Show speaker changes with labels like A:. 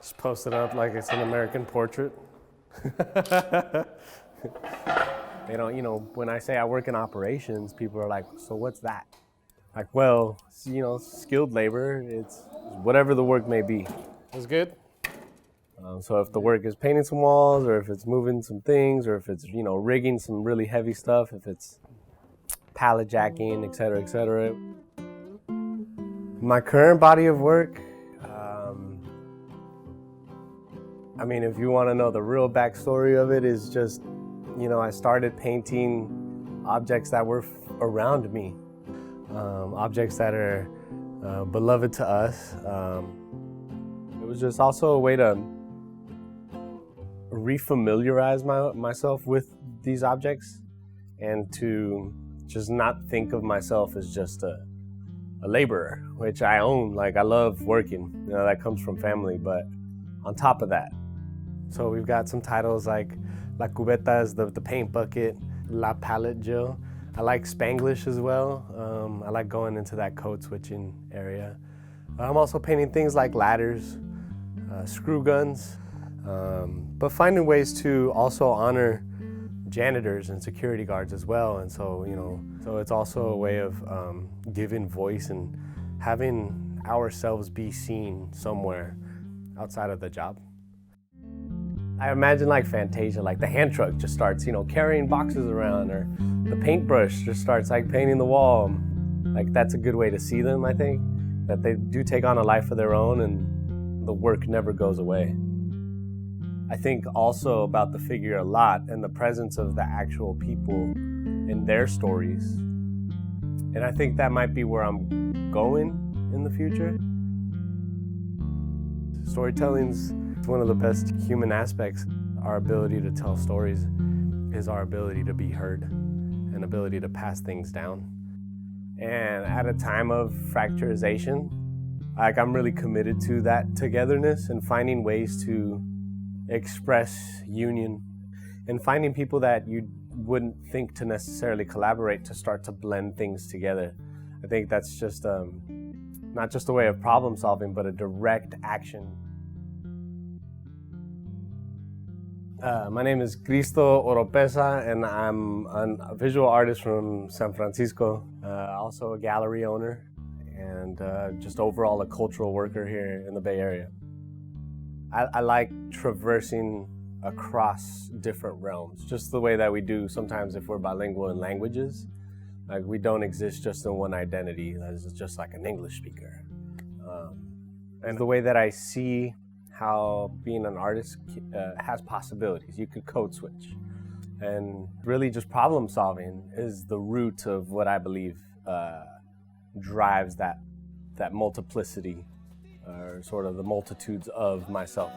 A: Just post it up like it's an American portrait. They don't, when I say I work in operations, people are like, so what's that? Like, well, skilled labor, it's whatever the work may be. That's good. So if the work is painting some walls, or if it's moving some things, or if it's, rigging some really heavy stuff, if it's pallet jacking, et cetera, et cetera. My current body of work, if you want to know the real backstory of it, is just, I started painting objects that were around me, objects that are beloved to us. It was just also a way to refamiliarize myself with these objects, and to just not think of myself as just a laborer, which I own. Like, I love working, that comes from family, but on top of that. So we've got some titles like La Cubeta is the paint bucket, La Palette Jill. I like Spanglish as well. I like going into that code switching area. I'm also painting things like ladders, screw guns, but finding ways to also honor janitors and security guards as well. And so, so it's also a way of giving voice and having ourselves be seen somewhere outside of the job. I imagine like Fantasia, like the hand truck just starts, carrying boxes around, or the paintbrush just starts like painting the wall. Like, that's a good way to see them, I think, that they do take on a life of their own and the work never goes away. I think also about the figure a lot, and the presence of the actual people and their stories. And I think that might be where I'm going in the future. Storytelling's one of the best human aspects. Our ability to tell stories is our ability to be heard and ability to pass things down. And at a time of fracturization, I'm really committed to that togetherness and finding ways to express union, and finding people that you wouldn't think to necessarily collaborate to start to blend things together. I think that's just not just a way of problem solving, but a direct action. My name is Christo Oropeza, and I'm a visual artist from San Francisco, also a gallery owner, and just overall a cultural worker here in the Bay Area. I like traversing across different realms, just the way that we do sometimes if we're bilingual in languages. Like, we don't exist just in one identity, as just like an English speaker. And the way that I see how being an artist has possibilities. You could code switch. And really just problem solving is the root of what I believe drives that multiplicity, or sort of the multitudes of myself.